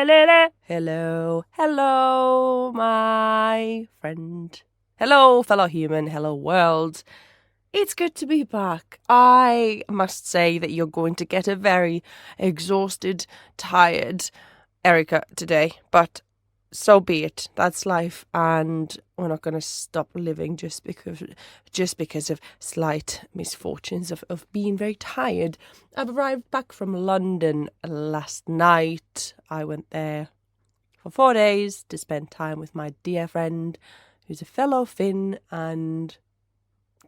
Hello, my friend. Hello, fellow human. Hello, world. It's good to be back. I must say that you're going to get a very exhausted, tired Erica today, but so be it. That's life, and we're not going to stop living just because of slight misfortunes of being very tired. I've arrived back from London last night. I went there for 4 days to spend time with my dear friend, who's a fellow Finn, and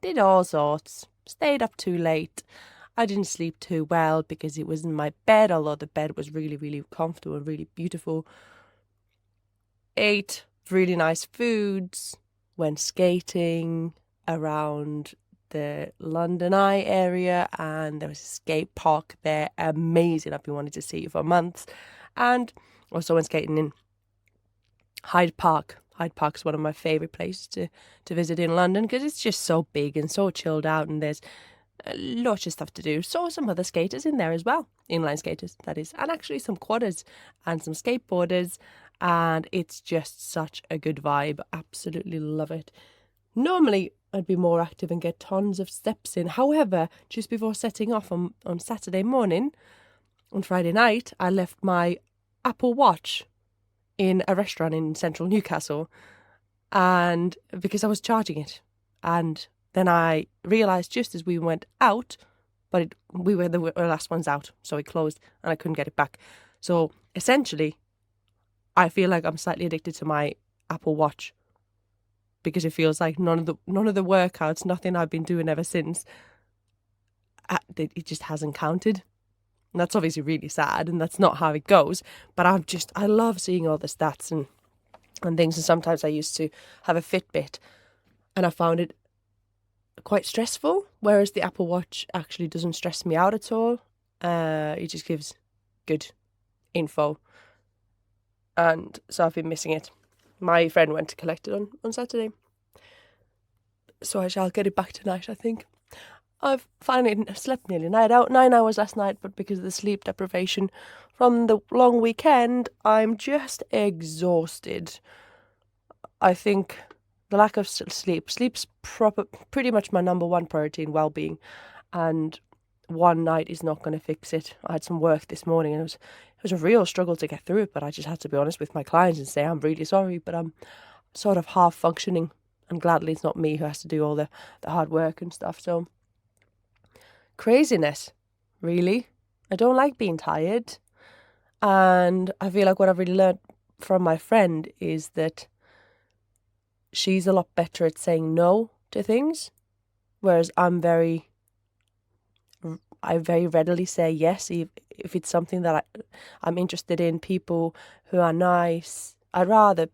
did all sorts. Stayed up too late. I didn't sleep too well because it was in my bed, although the bed was really, really comfortable and really beautiful. Ate really nice foods, went skating around the London Eye area, and there was a skate park there. Amazing. I've been wanting to see it for months. And also went skating in Hyde Park. Hyde Park's one of my favourite places to visit in London because it's just so big and so chilled out, and there's lots of stuff to do. Saw some other skaters in there as well, inline skaters, that is, and actually some quadders and some skateboarders, and it's just such a good vibe. Absolutely love it. Normally, I'd be more active and get tons of steps in. However, just before setting off on Saturday morning, on Friday night, I left my Apple Watch in a restaurant in central Newcastle, and because I was charging it, and then I realised just as we went out, but we were the last ones out, so it closed and I couldn't get it back. So essentially, I feel like I'm slightly addicted to my Apple Watch because it feels like none of the workouts, nothing I've been doing ever since, it just hasn't counted. And that's obviously really sad, and that's not how it goes. But I love seeing all the stats and things. And sometimes I used to have a Fitbit, and I found it quite stressful, whereas the Apple Watch actually doesn't stress me out at all. It just gives good info. And so I've been missing it. My friend went to collect it on Saturday. So I shall get it back tonight, I think. I've finally slept nearly 9 hours last night, but because of the sleep deprivation from the long weekend, I'm just exhausted. I think the lack of sleep's pretty much my number one priority in well-being, and one night is not going to fix it. I had some work this morning, and it was a real struggle to get through it, but I just had to be honest with my clients and say I'm really sorry, but I'm sort of half functioning, and gladly it's not me who has to do all the hard work and stuff. So craziness, really. I don't like being tired, and I feel like what I've really learned from my friend is that she's a lot better at saying no to things, whereas I very readily say yes if it's something that I'm interested in, people who are nice. I'd rather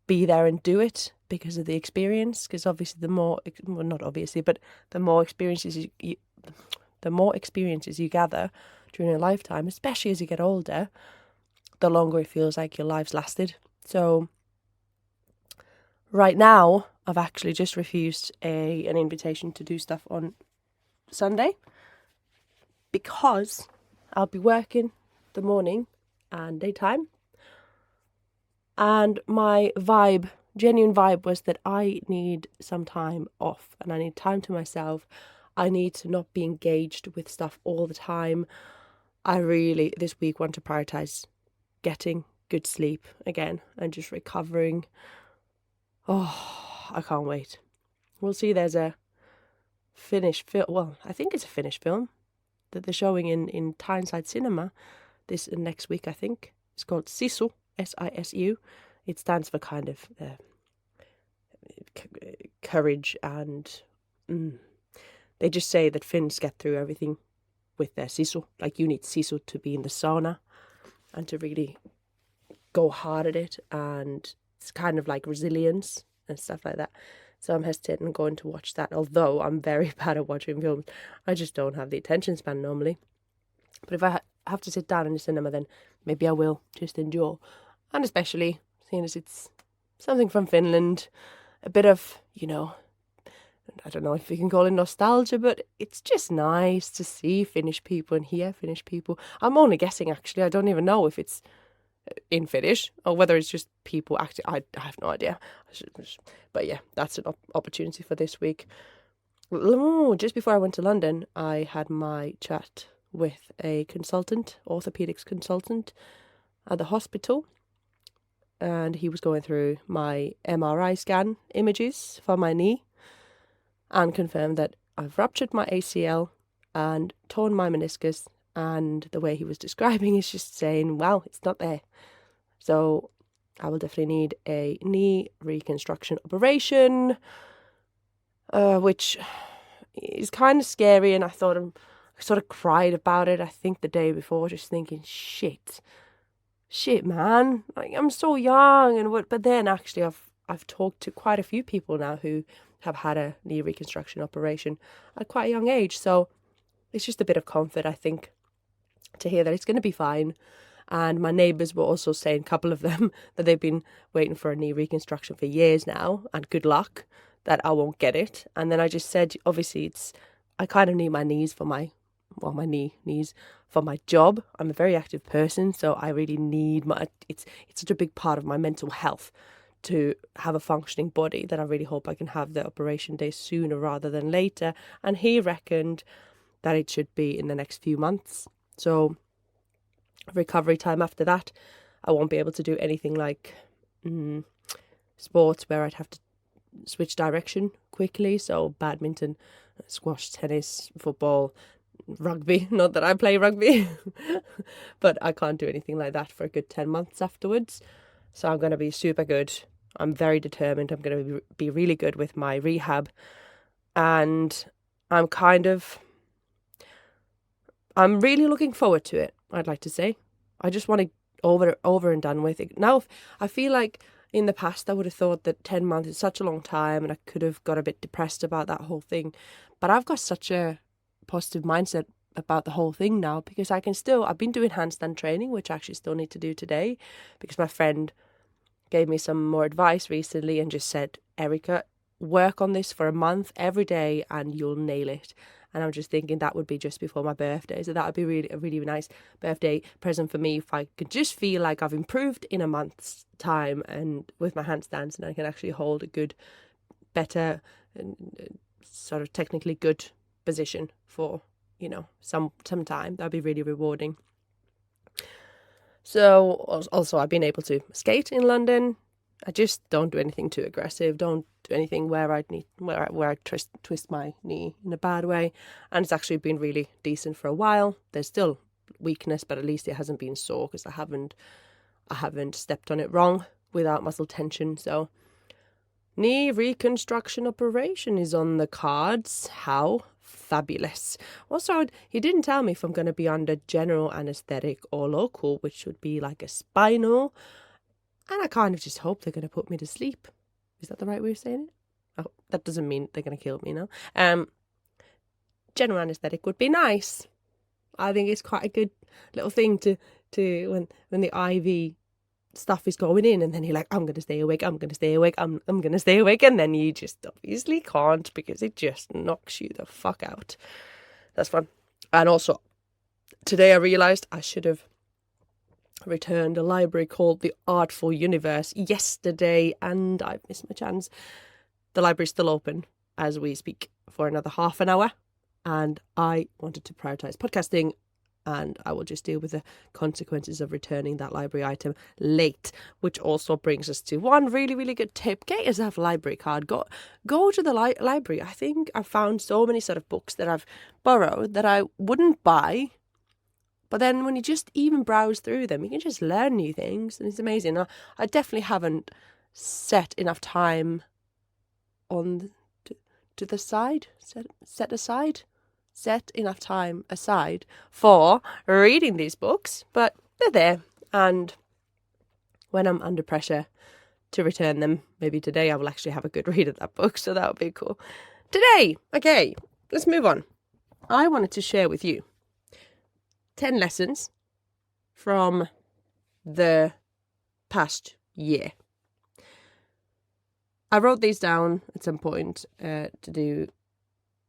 be there and do it because of the experience, because obviously the more experiences you gather during your lifetime, especially as you get older, the longer it feels like your life's lasted. So right now, I've actually just refused an invitation to do stuff on Sunday because I'll be working the morning and daytime. And my genuine vibe was that I need some time off and I need time to myself. I need to not be engaged with stuff all the time. I really, this week, want to prioritise getting good sleep again and just recovering. Oh, I can't wait. We'll see. There's a Finnish film. Well, I think it's a Finnish film that they're showing in Tyneside Cinema this next week, I think. It's called Sisu, SISU. It stands for kind of courage, and they just say that Finns get through everything with their sisu. Like, you need sisu to be in the sauna and to really go hard at it, and it's kind of like resilience and stuff like that. So I'm hesitating on going to watch that, although I'm very bad at watching films. I just don't have the attention span normally. But if I have to sit down in the cinema, then maybe I will just endure. And especially seeing as it's something from Finland, a bit of, I don't know if you can call it nostalgia, but it's just nice to see Finnish people and hear Finnish people. I'm only guessing, actually. I don't even know if it's in Finnish, or whether it's just people acting. I have no idea. But yeah, that's an opportunity for this week. Just before I went to London, I had my chat with a consultant, orthopedics consultant, at the hospital, and he was going through my MRI scan images for my knee and confirmed that I've ruptured my ACL and torn my meniscus, and the way he was describing is just saying, well, it's not there. So I will definitely need a knee reconstruction operation, which is kind of scary, and I sort of cried about it, I think, the day before, just thinking, shit, man, like, I'm so young, and what? But then actually I've talked to quite a few people now who have had a knee reconstruction operation at quite a young age, so it's just a bit of comfort, I think, to hear that it's going to be fine. And my neighbours were also saying, a couple of them, that they've been waiting for a knee reconstruction for years now, and good luck, that I won't get it. And then I just said, obviously, I kind of need my knees for knees for my job. I'm a very active person, so I really need it's such a big part of my mental health to have a functioning body, that I really hope I can have the operation day sooner rather than later. And he reckoned that it should be in the next few months. So recovery time after that, I won't be able to do anything like sports where I'd have to switch direction quickly. So badminton, squash, tennis, football, rugby. Not that I play rugby, but I can't do anything like that for a good 10 months afterwards. So I'm going to be super good. I'm very determined. I'm going to be really good with my rehab. And I'm really looking forward to it, I'd like to say. I just want to over and done with it. Now, I feel like in the past I would have thought that 10 months is such a long time, and I could have got a bit depressed about that whole thing. But I've got such a positive mindset about the whole thing now, because I've been doing handstand training, which I actually still need to do today, because my friend gave me some more advice recently and just said, Erica, work on this for a month every day and you'll nail it. And I'm just thinking that would be just before my birthday. So that would be a really nice birthday present for me, if I could just feel like I've improved in a month's time and with my handstands, and I can actually hold a good, better, sort of technically good position for, some time. That'd be really rewarding. So also I've been able to skate in London. I just don't do anything too aggressive. Don't do anything where I twist my knee in a bad way. And it's actually been really decent for a while. There's still weakness, but at least it hasn't been sore, because I haven't stepped on it wrong without muscle tension. So knee reconstruction operation is on the cards. How fabulous. Also, he didn't tell me if I'm going to be under general anesthetic or local, which would be like a spinal. And I kind of just hope they're going to put me to sleep. Is that the right way of saying it? Oh, that doesn't mean they're going to kill me, no. General anesthetic would be nice. I think it's quite a good little thing to when the IV stuff is going in, and then you're like, I'm going to stay awake, I'm going to stay awake, I'm going to stay awake, and then you just obviously can't, because it just knocks you the fuck out. That's fun. And also, today I realised I should have returned a library called The Artful Universe yesterday, and I've missed my chance. The library's still open as we speak for another half an hour, and I wanted to prioritise podcasting, and I will just deal with the consequences of returning that library item late. Which also brings us to one really, really good tip. Get yourself a library card. Go to the library. I think I've found so many sort of books that I've borrowed that I wouldn't buy, but then when you just even browse through them, you can just learn new things, and it's amazing. I definitely haven't set enough time set enough time aside for reading these books, but they're there. And when I'm under pressure to return them, maybe today I will actually have a good read of that book, so that would be cool. Today, okay, let's move on. I wanted to share with you 10 lessons from the past year. I wrote these down at some point to do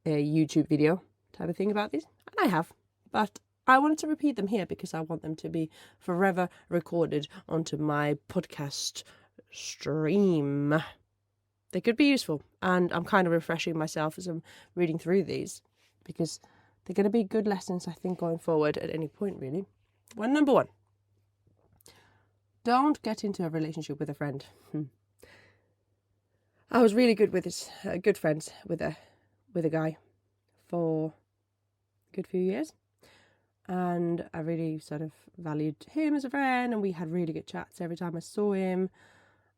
a YouTube video type of thing about these, and I have, but I wanted to repeat them here because I want them to be forever recorded onto my podcast stream. They could be useful, and I'm kind of refreshing myself as I'm reading through these because they're going to be good lessons, I think, going forward at any point, really. Number one, don't get into a relationship with a friend. I was really good with good friends with a guy for a good few years, and I really sort of valued him as a friend, and we had really good chats every time I saw him.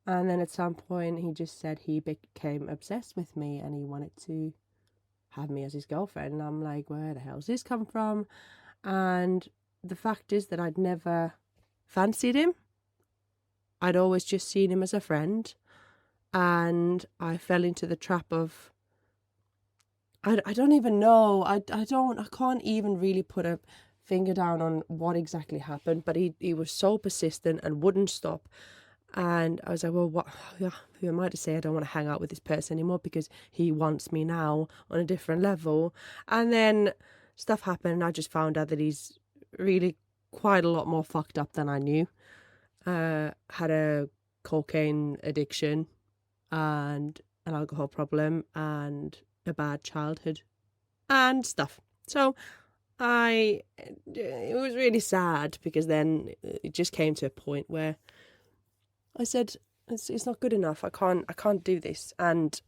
And then at some point he just said he became obsessed with me and he wanted to have me as his girlfriend. And I'm like, where the hell's this come from? And the fact is that I'd never fancied him. I'd always just seen him as a friend. And I fell into the trap of, I don't even know. I can't even really put a finger down on what exactly happened. But he was so persistent and wouldn't stop. And I was like, well, who am I to say I don't want to hang out with this person anymore because he wants me now on a different level? And then stuff happened and I just found out that he's really quite a lot more fucked up than I knew. Had a cocaine addiction and an alcohol problem and a bad childhood and stuff. So it was really sad because then it just came to a point where I said, it's not good enough. I can't do this. And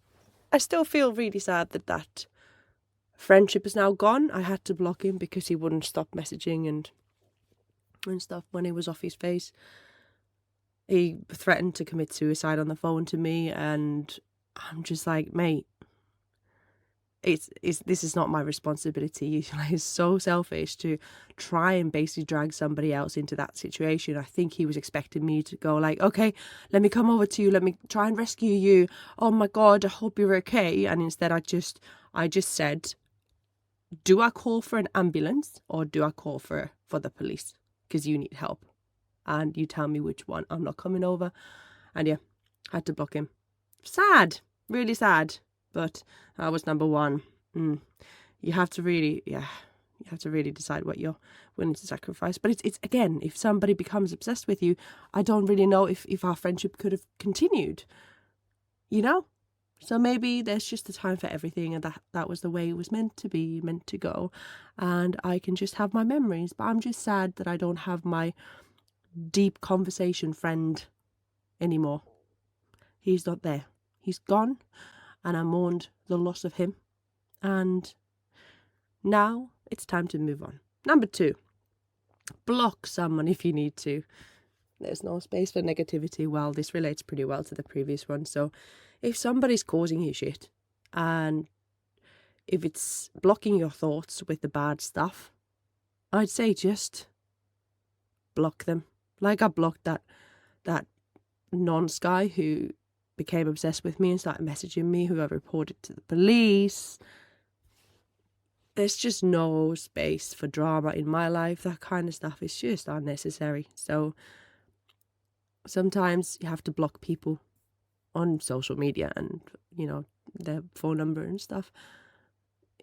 I still feel really sad that friendship is now gone. I had to block him because he wouldn't stop messaging and stuff when he was off his face. He threatened to commit suicide on the phone to me, and I'm just like, mate, this is not my responsibility. It's so selfish to try and basically drag somebody else into that situation. I think he was expecting me to go like, okay, let me come over to you, let me try and rescue you. Oh my God, I hope you're okay. And instead I just said, do I call for an ambulance or do I call for the police? Because you need help. And you tell me which one. I'm not coming over. And yeah, I had to block him. Sad, really sad. But that was number one. You have to really decide what you're willing to sacrifice. But it's again, if somebody becomes obsessed with you, I don't really know if our friendship could have continued. You know? So maybe there's just a time for everything, and that was the way it was meant to be, meant to go. And I can just have my memories. But I'm just sad that I don't have my deep conversation friend anymore. He's not there. He's gone. And I mourned the loss of him. And now it's time to move on. Number 2, block someone if you need to. There's no space for negativity. Well, this relates pretty well to the previous one. So if somebody's causing you shit, and if it's blocking your thoughts with the bad stuff, I'd say just block them. Like I blocked that nonce guy who became obsessed with me and started messaging me, who I reported to the police. There's just no space for drama in my life. That kind of stuff is just unnecessary. So sometimes you have to block people on social media and, their phone number and stuff.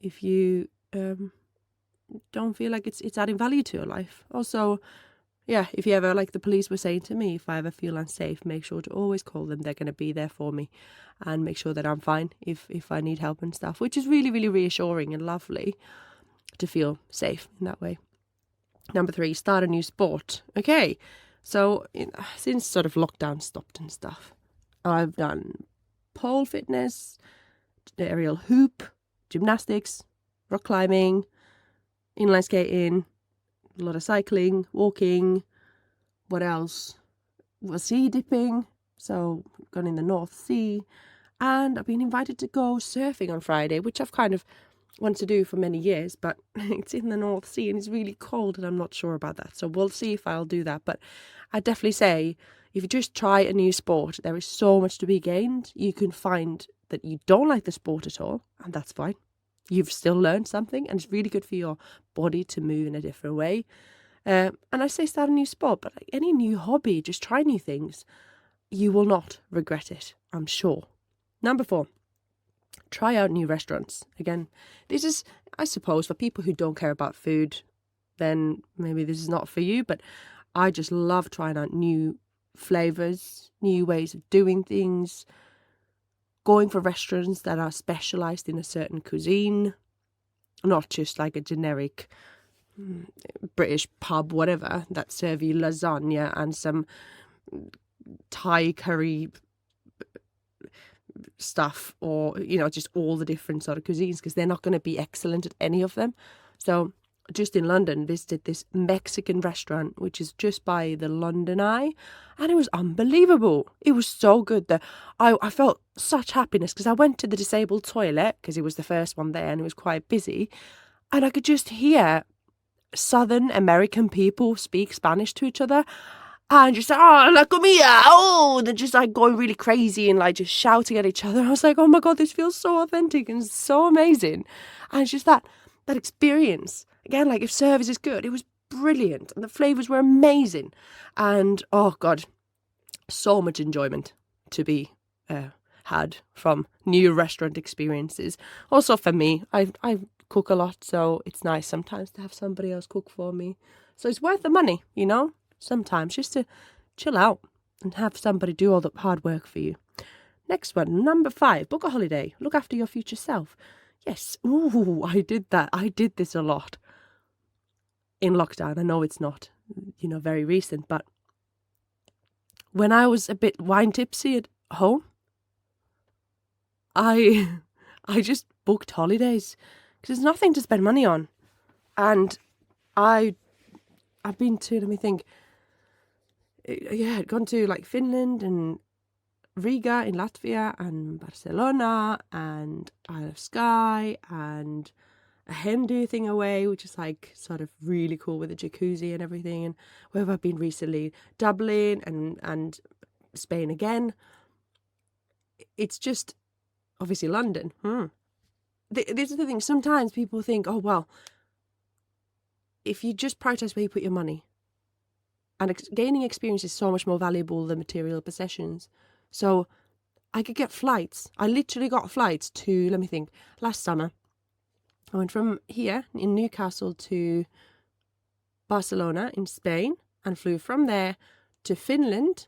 If you don't feel like it's adding value to your life. Also, yeah, if you ever, like the police were saying to me, if I ever feel unsafe, make sure to always call them. They're going to be there for me and make sure that I'm fine if I need help and stuff, which is really, really reassuring and lovely to feel safe in that way. Number 3, start a new sport. Okay, so since sort of lockdown stopped and stuff, I've done pole fitness, aerial hoop, gymnastics, rock climbing, inline skating, a lot of cycling, walking. What else? Well, sea dipping. So gone in the North Sea. And I've been invited to go surfing on Friday, which I've kind of wanted to do for many years. But it's in the North Sea and it's really cold and I'm not sure about that. So we'll see if I'll do that. But I'd definitely say if you just try a new sport, there is so much to be gained. You can find that you don't like the sport at all, and that's fine. You've still learned something, and it's really good for your body to move in a different way. And I say start a new sport, but like any new hobby, just try new things. You will not regret it, I'm sure. Number 4, try out new restaurants. Again, this is, I suppose, for people who don't care about food. then maybe this is not for you. But I just love trying out new flavors, new ways of doing things, going for restaurants that are specialized in a certain cuisine, not just like a generic British pub, whatever, that serve you lasagna and some Thai curry stuff, or, you know, just all the different sort of cuisines, because they're not going to be excellent at any of them. So just in London, visited this Mexican restaurant, which is just by the London Eye, and it was unbelievable. It was so good that I felt such happiness, because I went to the disabled toilet, because it was the first one there and it was quite busy, and I could just hear Southern American people speak Spanish to each other, and just, oh, la comida, oh, they're just like going really crazy and like just shouting at each other. I was like, oh my God, this feels so authentic and so amazing. And it's just that experience. Again, like if service is good, it was brilliant and the flavours were amazing. And oh God, so much enjoyment to be had from new restaurant experiences. Also for me, I cook a lot, so it's nice sometimes to have somebody else cook for me. So it's worth the money, you know, sometimes just to chill out and have somebody do all the hard work for you. Next one, number 5, book a holiday. Look after your future self. Yes, ooh, I did that. I did this a lot in lockdown. I know it's not, you know, very recent, but when I was a bit wine tipsy at home, I just booked holidays because there's nothing to spend money on. And I've been to, let me think, I'd gone to like Finland and Riga in Latvia and Barcelona and Isle of Skye and a Hindu thing away, which is like sort of really cool with a jacuzzi and everything. And where have I been recently? Dublin and Spain again. It's just obviously London. This is the thing. Sometimes people think, oh, well, if you just prioritize where you put your money, and gaining experience is so much more valuable than material possessions. So I could get flights. I literally got flights to, let me think, last summer. I went from here in Newcastle to Barcelona in Spain and flew from there to Finland,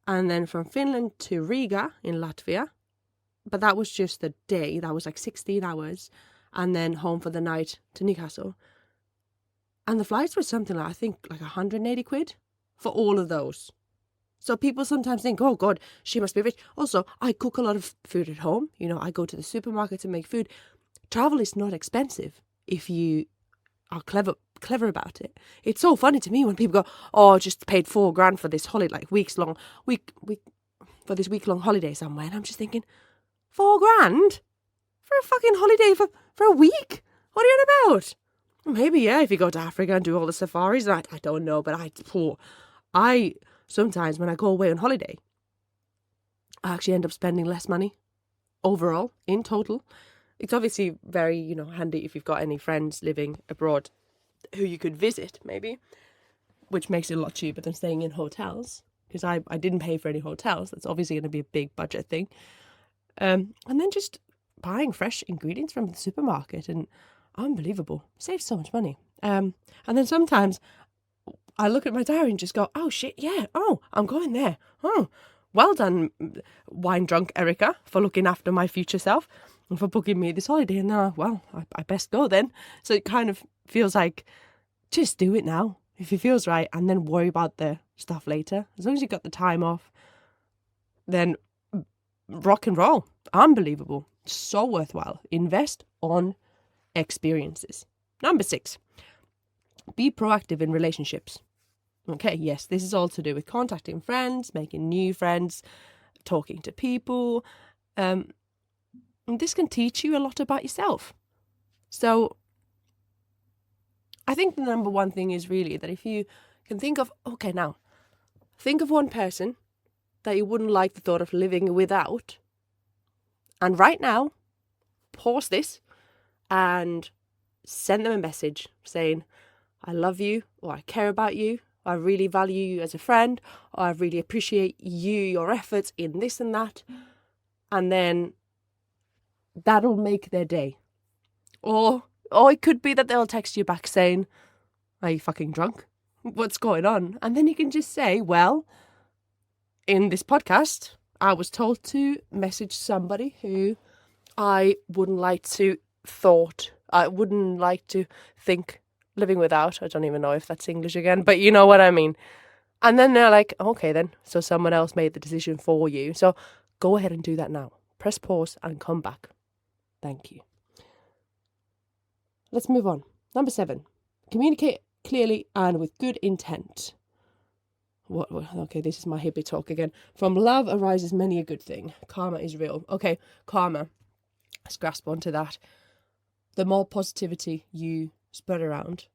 and then from Finland to Riga in Latvia. But that was just a day. That was like 16 hours. And then home for the night to Newcastle. And the flights were something like, I think, like 180 quid for all of those. So people sometimes think, oh God, she must be rich. Also, I cook a lot of food at home. You know, I go to the supermarket to make food. Travel is not expensive if you are clever about it. It's so funny to me when people go, oh, I just paid $4,000 for this holiday, like for this week-long holiday somewhere. And I'm just thinking, $4,000 for a fucking holiday for a week? What are you on about? Maybe, yeah, if you go to Africa and do all the safaris. I don't know, but I sometimes when I go away on holiday, I actually end up spending less money overall, in total. It's obviously very, you know, handy if you've got any friends living abroad who you could visit, maybe, which makes it a lot cheaper than staying in hotels, because I didn't pay for any hotels. That's obviously going to be a big budget thing. And then just buying fresh ingredients from the supermarket, and unbelievable. Saves so much money. And then sometimes I look at my diary and just go, oh shit, yeah, oh, I'm going there. Oh, well done, wine drunk Erica, for looking after my future self and for booking me this holiday. And well, I best go then. So it kind of feels like, just do it now if it feels right, and then worry about the stuff later. As long as you got the time off, then rock and roll. Unbelievable. So worthwhile. Invest on experiences. Number 6, be proactive in relationships. Okay, yes, this is all to do with contacting friends, making new friends, talking to people. And this can teach you a lot about yourself. So I think the number one thing is really that if you can think of one person that you wouldn't like the thought of living without. And right now, pause this and send them a message saying, I love you, or I care about you, or I really value you as a friend, or I really appreciate your efforts in this and that. And then that'll make their day. Or it could be that they'll text you back saying, Are you fucking drunk? What's going on? And then you can just say, well, in this podcast, I was told to message somebody who I wouldn't like to think living without. I don't even know if that's English again, but you know what I mean. And then they're like, okay then, so someone else made the decision for you. So go ahead and do that now. Press pause and come back. Thank you. Let's move on. Number 7, communicate clearly and with good intent. Okay, this is my hippie talk again. From love arises many a good thing. Karma is real. Okay, karma. Let's grasp onto that. The more positivity you spread around,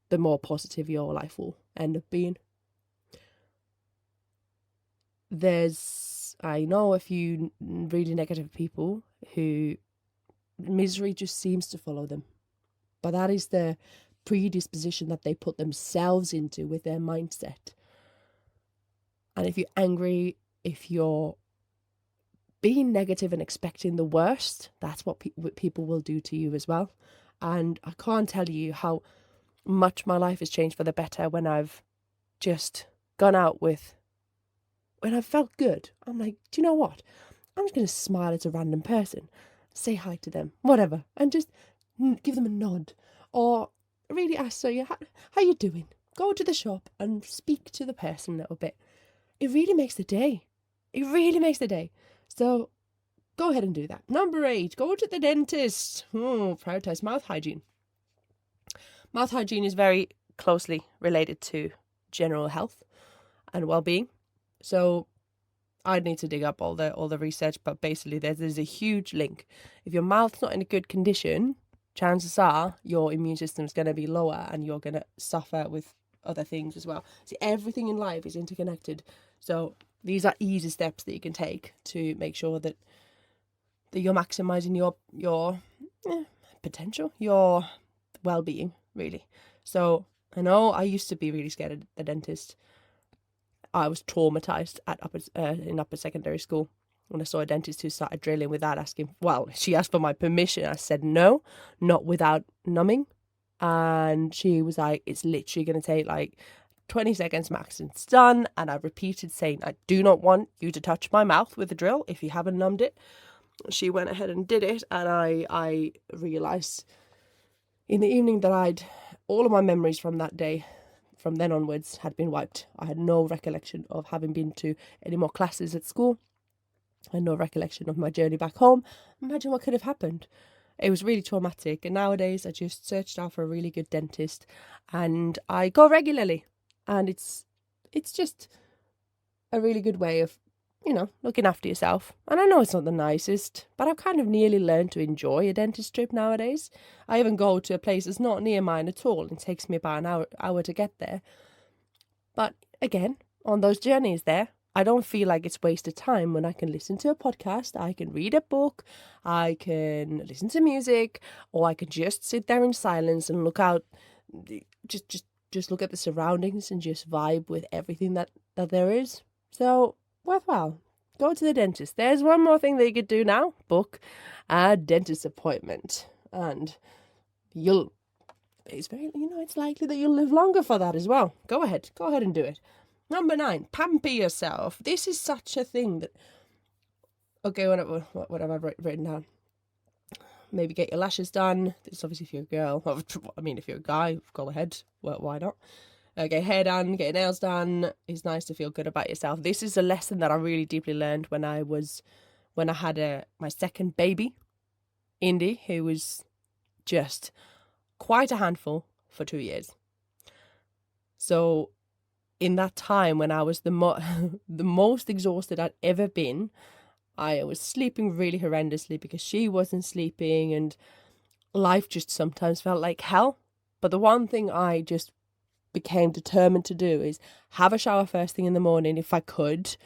the more positive your life will end up being. I know a few really negative people who misery just seems to follow them. But that is the predisposition that they put themselves into with their mindset. And if you're angry, if you're being negative and expecting the worst, that's what people will do to you as well. And I can't tell you how much my life has changed for the better when I've just gone out with, when I've felt good. I'm like, do you know what? I'm just going to smile at a random person, say hi to them, whatever, and just give them a nod. Or really ask, so how you doing? Go to the shop and speak to the person a little bit. It really makes the day. It really makes the day. So go ahead and do that. Number 8, go to the dentist. Prioritize mouth hygiene. Mouth hygiene is very closely related to general health and well-being. So I'd need to dig up all the research, but basically there's a huge link. If your mouth's not in a good condition, chances are your immune system is going to be lower and you're going to suffer with other things as well. See, everything in life is interconnected. So these are easy steps that you can take to make sure that you're maximizing your potential, your well-being, really. So I know I used to be really scared of the dentist. I was traumatized in upper secondary school when I saw a dentist who started drilling without asking. Well, she asked for my permission. I said no, not without numbing. And she was like, it's literally going to take like 20 seconds max and it's done. And I repeated saying, I do not want you to touch my mouth with a drill if you haven't numbed it. She went ahead and did it. And I realised in the evening that all of my memories from that day, from then onwards, had been wiped. I had no recollection of having been to any more classes at school. I had no recollection of my journey back home. Imagine what could have happened. It was really traumatic. And nowadays I just searched out for a really good dentist and I go regularly. And it's just a really good way of, looking after yourself. And I know it's not the nicest, but I've kind of nearly learned to enjoy a dentist trip nowadays. I even go to a place that's not near mine at all. It takes me about an hour to get there. But again, on those journeys there, I don't feel like it's wasted time when I can listen to a podcast, I can read a book, I can listen to music, or I can just sit there in silence and look out, just look at the surroundings and just vibe with everything that there is. So, worthwhile. Go to the dentist. There's one more thing that you could do now. Book a dentist appointment. And it's likely that you'll live longer for that as well. Go ahead and do it. Number 9, pamper yourself. This is such a thing that, okay, what have I written down? Maybe get your lashes done. This obviously if you're a girl. I mean, if you're a guy, go ahead. Well, why not? Get hair done, get your nails done. It's nice to feel good about yourself. This is a lesson that I really deeply learned when I had my second baby, Indy, who was just quite a handful for 2 years. So in that time when I was the most exhausted I'd ever been, I was sleeping really horrendously because she wasn't sleeping and life just sometimes felt like hell. But the one thing I just became determined to do is have a shower first thing in the morning if I could,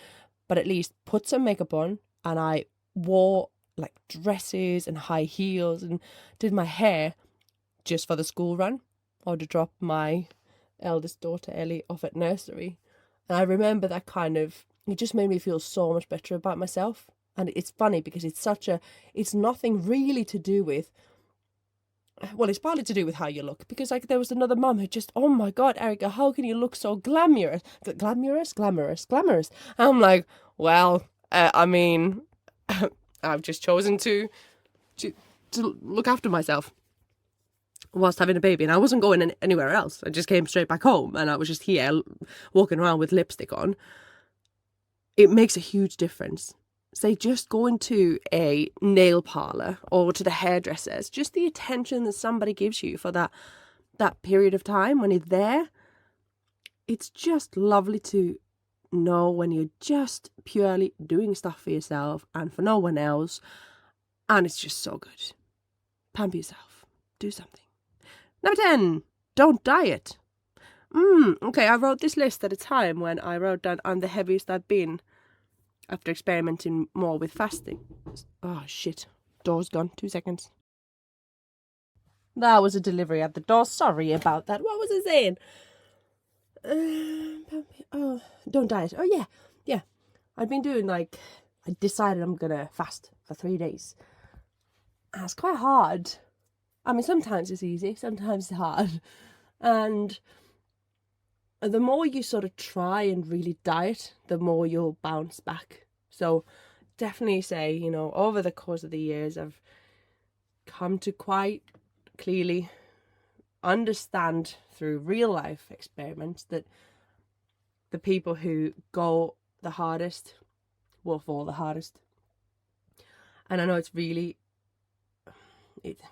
but at least put some makeup on. And I wore like dresses and high heels and did my hair just for the school run or to drop my eldest daughter Ellie off at nursery. And I remember that it just made me feel so much better about myself. And it's funny because it's nothing really to do with well, it's partly to do with how you look, because like there was another mum who just, oh my God, Erica, how can you look so glamorous? Glamorous. I'm like, well, I mean, I've just chosen to look after myself whilst having a baby, and I wasn't going anywhere else. I just came straight back home, and I was just here walking around with lipstick on. It makes a huge difference. Say just going to a nail parlour or to the hairdressers, just the attention that somebody gives you for that period of time when you're there, it's just lovely to know when you're just purely doing stuff for yourself and for no one else, and it's just so good. Pamper yourself. Do something. Number 10, don't diet. Okay, I wrote this list at a time when I wrote down I'm the heaviest I've been after experimenting more with fasting. Oh, shit. Door's gone. 2 seconds. That was a delivery at the door. Sorry about that. What was I saying? Don't diet. Oh, yeah. Yeah. I've been doing I decided I'm going to fast for 3 days. And it's quite hard. I mean, sometimes it's easy, sometimes it's hard. And the more you sort of try and really diet, the more you'll bounce back. So definitely say, over the course of the years, I've come to quite clearly understand through real life experiments that the people who go the hardest will fall the hardest. And I know it's really, it's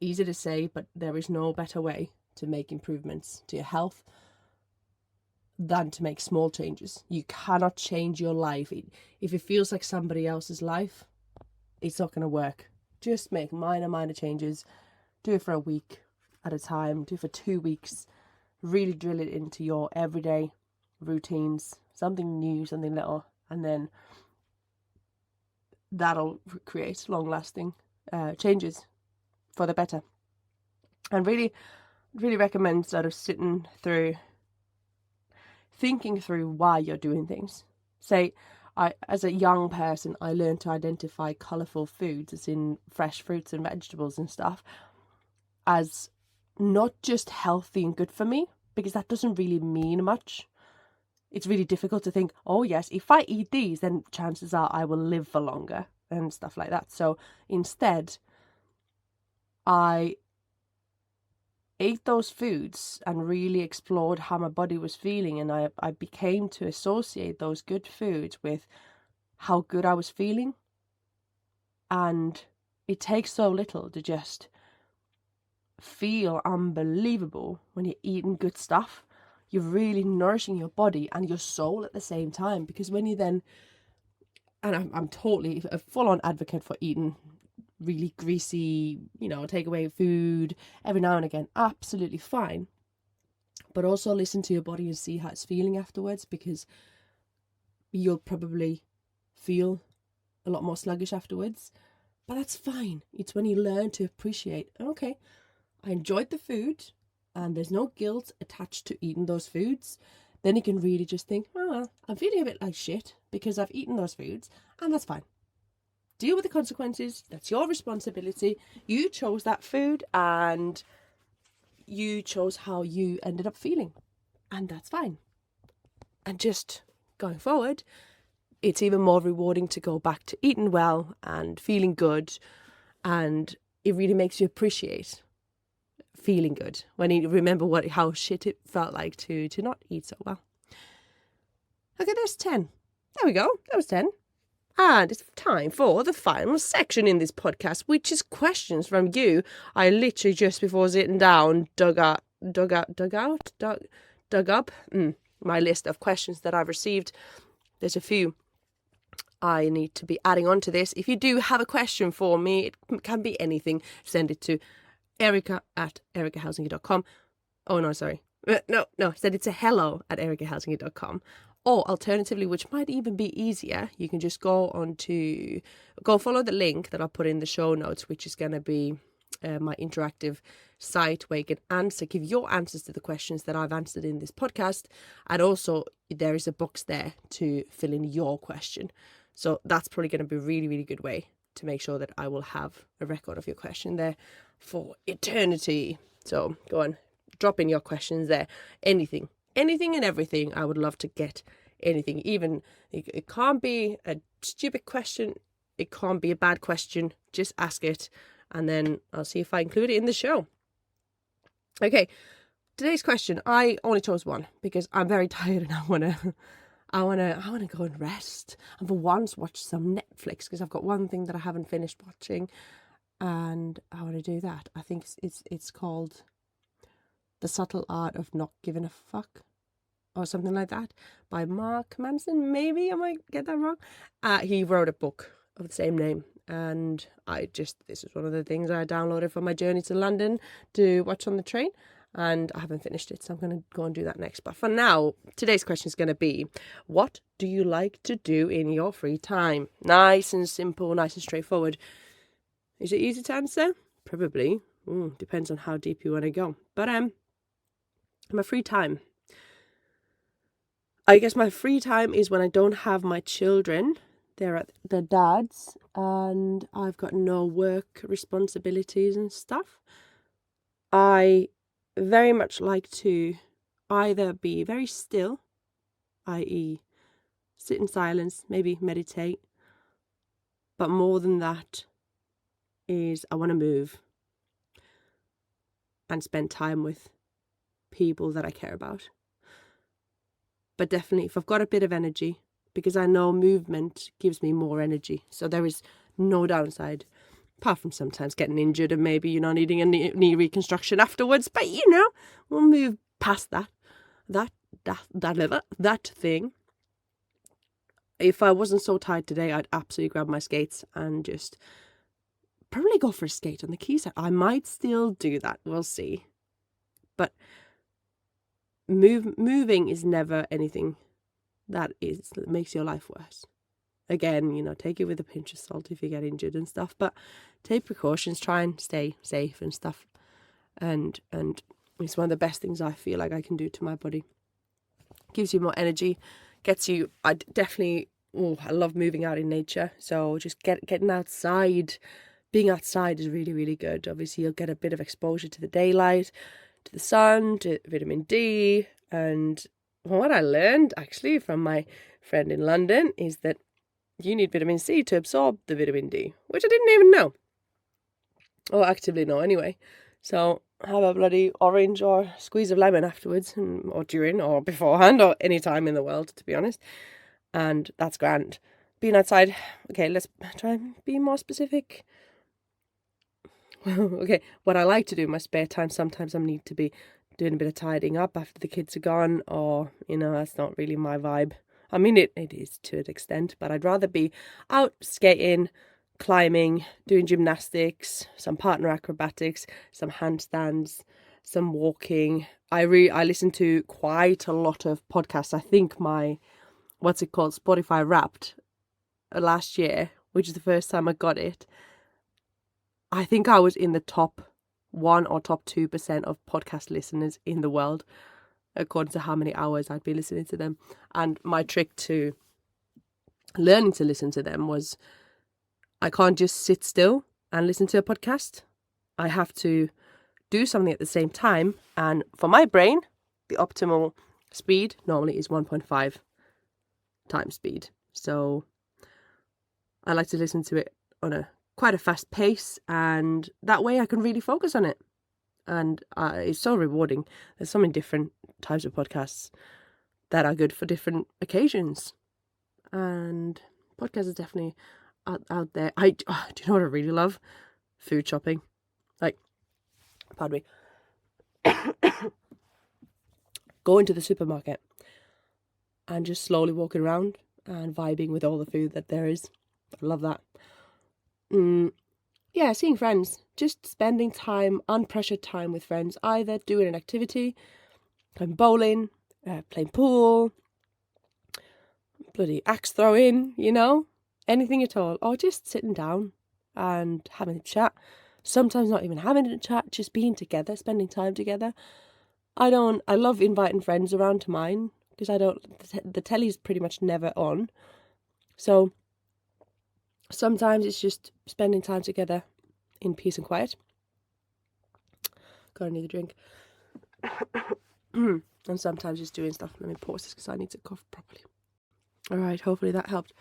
easy to say, but there is no better way to make improvements to your health than to make small changes. You cannot change your life. If it feels like somebody else's life, it's not going to work. Just make minor changes. Do it for a week at a time. Do it for 2 weeks. Really drill it into your everyday routines. Something new, something little. And then that'll create long-lasting changes for the better. And really recommend sort of thinking through why you're doing things. Say, as a young person, I learned to identify colourful foods, as in fresh fruits and vegetables and stuff, as not just healthy and good for me, because that doesn't really mean much. It's really difficult to think, oh yes, if I eat these, then chances are I will live for longer and stuff like that. So instead, I ate those foods and really explored how my body was feeling, and I became to associate those good foods with how good I was feeling. And it takes so little to just feel unbelievable when you're eating good stuff. You're really nourishing your body and your soul at the same time, because when you then, and I'm totally a full-on advocate for eating really greasy, takeaway food every now and again, absolutely fine. But also listen to your body and see how it's feeling afterwards, because you'll probably feel a lot more sluggish afterwards. But that's fine. It's when you learn to appreciate, okay, I enjoyed the food and there's no guilt attached to eating those foods. Then you can really just think, oh, well, I'm feeling a bit like shit because I've eaten those foods, and that's fine. Deal with the consequences. That's your responsibility. You chose that food and you chose how you ended up feeling, and that's fine. And just going forward, it's even more rewarding to go back to eating well and feeling good, and it really makes you appreciate feeling good when you remember how shit it felt like to not eat so well. Okay, there's 10. There we go. That was 10. And it's time for the final section in this podcast, which is questions from you. I literally just before sitting down dug up my list of questions that I've received. There's a few I need to be adding on to this. If you do have a question for me, it can be anything. Send it to erica@ericahelsinki.com. Oh, no, sorry. No, send it to hello@ericahelsinki.com. Or alternatively, which might even be easier, you can just go follow the link that I'll put in the show notes, which is going to be my interactive site where you can give your answers to the questions that I've answered in this podcast. And also there is a box there to fill in your question. So that's probably going to be a really, really good way to make sure that I will have a record of your question there for eternity. So go on, drop in your questions there. Anything and everything. I would love to get anything. Even it can't be a stupid question. It can't be a bad question. Just ask it, and then I'll see if I include it in the show. Okay, today's question. I only chose one because I'm very tired and I wanna go and rest. And for once, watch some Netflix because I've got one thing that I haven't finished watching, and I want to do that. I think it's called The Subtle Art of Not Giving a Fuck, or something like that, by Mark Manson. Maybe I might get that wrong. He wrote a book of the same name, and this is one of the things I downloaded for my journey to London to watch on the train, and I haven't finished it, so I'm going to go and do that next. But for now, today's question is going to be, what do you like to do in your free time? Nice and simple, nice and straightforward. Is it easy to answer? Probably. Depends on how deep you want to go. But my free time. I guess my free time is when I don't have my children. They're at their dad's and I've got no work responsibilities and stuff. I very much like to either be very still, i.e. sit in silence, maybe meditate. But more than that is I want to move and spend time with people that I care about. But definitely, if I've got a bit of energy, because I know movement gives me more energy. So there is no downside, apart from sometimes getting injured and maybe, needing a knee reconstruction afterwards. But, we'll move past that thing. If I wasn't so tired today, I'd absolutely grab my skates and just probably go for a skate on the quayside. I might still do that. We'll see. But moving is never anything that makes your life worse. Again, take it with a pinch of salt if you get injured and stuff, but take precautions, try and stay safe and stuff. And it's one of the best things I feel like I can do to my body. Gives you more energy, gets you, I love moving out in nature. So just getting outside, being outside is really, really good. Obviously, you'll get a bit of exposure to the daylight, to the sun, to vitamin D. And what I learned actually from my friend in London is that you need vitamin C to absorb the vitamin D, which I didn't even know, or actively know anyway. So have a bloody orange or squeeze of lemon afterwards, or during, or beforehand, or any time in the world, to be honest. And that's grand. Being outside, okay, let's try and be more specific. Okay, what I like to do in my spare time, sometimes I need to be doing a bit of tidying up after the kids are gone, or, that's not really my vibe. I mean, it is to an extent, but I'd rather be out skating, climbing, doing gymnastics, some partner acrobatics, some handstands, some walking. I listen to quite a lot of podcasts. I think my, Spotify Wrapped last year, which is the first time I got it. I think I was in the top 1 or top 2% of podcast listeners in the world, according to how many hours I'd be listening to them. And my trick to learning to listen to them was I can't just sit still and listen to a podcast. I have to do something at the same time. And for my brain, the optimal speed normally is 1.5 times speed. So I like to listen to it on quite a fast pace, and that way I can really focus on it. And it's so rewarding. There's so many different types of podcasts that are good for different occasions. And podcasts is definitely out there. Do you know what I really love? Food shopping. Pardon me. Going to the supermarket and just slowly walking around and vibing with all the food that there is. I love that. Yeah, seeing friends, just spending time, unpressured time with friends, either doing an activity, going bowling, playing pool, bloody axe throwing, anything at all, or just sitting down and having a chat. Sometimes not even having a chat, just being together, spending time together. I love inviting friends around to mine because the telly's pretty much never on. So Sometimes it's just spending time together in peace and quiet. Gotta need a drink. And sometimes just doing stuff. Let me pause this because I need to cough properly. Alright, hopefully that helped.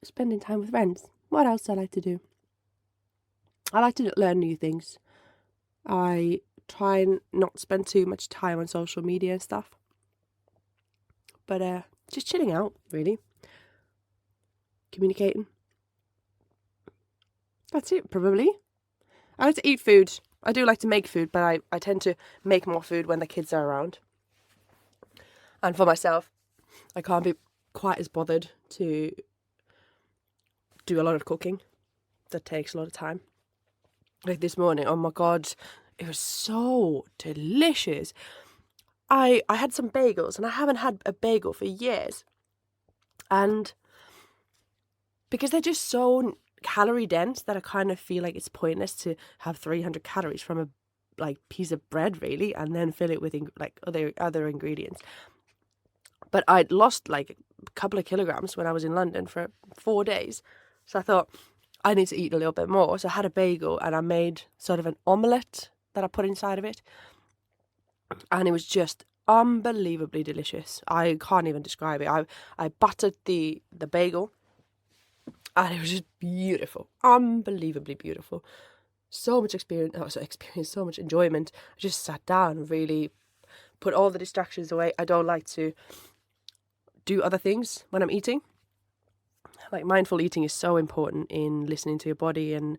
Spending time with friends. What else do I like to do? I like to learn new things. I try and not spend too much time on social media and stuff. But just chilling out, really. Communicating. That's it, probably. I like to eat food. I do like to make food, but I tend to make more food when the kids are around. And for myself, I can't be quite as bothered to do a lot of cooking. That takes a lot of time. Like this morning, oh my God, it was so delicious. I had some bagels, and I haven't had a bagel for years. And because they're just so calorie dense that I kind of feel like it's pointless to have 300 calories from a piece of bread, really, and then fill it with other ingredients. But I'd lost a couple of kilograms when I was in London for 4 days, so I thought I need to eat a little bit more. So I had a bagel, and I made sort of an omelette that I put inside of it, and it was just unbelievably delicious. I can't even describe it. I buttered the bagel, and it was just beautiful, unbelievably beautiful. So much so much enjoyment. I just sat down and really put all the distractions away. I don't like to do other things when I'm eating. Like, mindful eating is so important in listening to your body and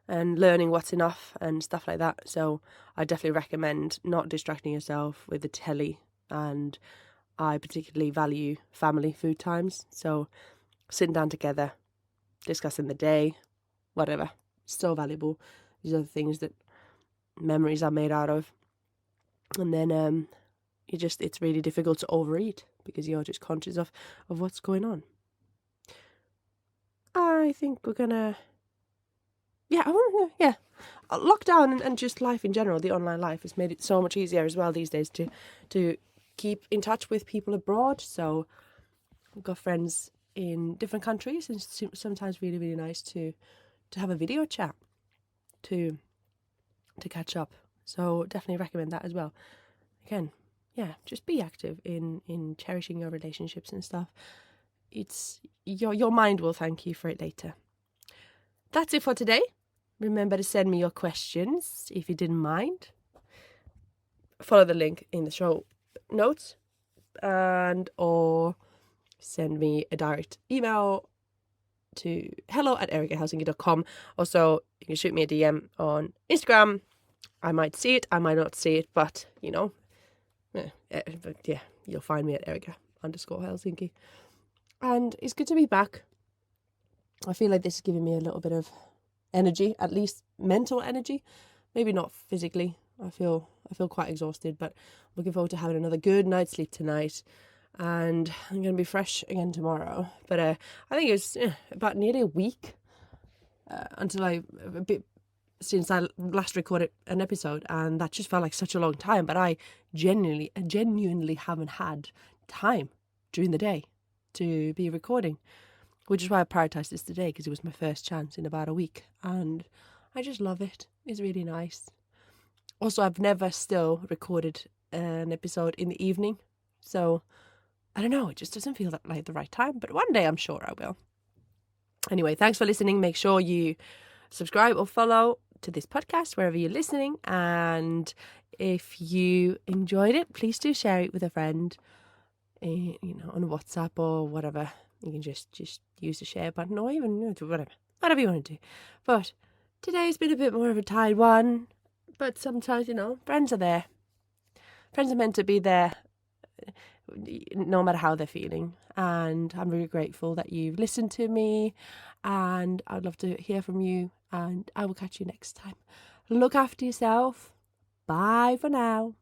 learning what's enough and stuff like that. So I definitely recommend not distracting yourself with the telly, and I particularly value family food times. So sitting down together, discussing the day, whatever, so valuable. These are the things that memories are made out of. And then it's really difficult to overeat because you're just conscious of what's going on. I think we're gonna lockdown and just life in general, the online life, has made it so much easier as well these days to keep in touch with people abroad. So we've got friends in different countries, and it's sometimes really, really nice to have a video chat to catch up. So definitely recommend that as well. Again, just be active in cherishing your relationships and stuff. It's your mind will thank you for it later. That's it for today. Remember to send me your questions if you didn't mind. Follow the link in the show notes, or send me a direct email to hello@ericahelsinki.com. Also, you can shoot me a DM on Instagram. I might see it, I might not see it, but you'll find me at Erica_Helsinki. And it's good to be back. I feel like this is giving me a little bit of energy, at least mental energy. Maybe not physically. I feel quite exhausted, but I'm looking forward to having another good night's sleep tonight. And I'm going to be fresh again tomorrow. But I think it was about nearly a week since I last recorded an episode, and that just felt like such a long time. But I genuinely haven't had time during the day to be recording, which is why I prioritised this today, because it was my first chance in about a week, and I just love it. It's really nice. Also, I've never still recorded an episode in the evening, so I don't know, it just doesn't feel like the right time, but one day I'm sure I will. Anyway, thanks for listening. Make sure you subscribe or follow to this podcast wherever you're listening, and if you enjoyed it, please do share it with a friend, on WhatsApp or whatever. You can just use the share button, or even whatever you want to do. But today's been a bit more of a tired one, but sometimes, friends are there. Friends are meant to be there no matter how they're feeling, and I'm really grateful that you've listened to me, and I'd love to hear from you, and I will catch you next time. Look after yourself. Bye for now.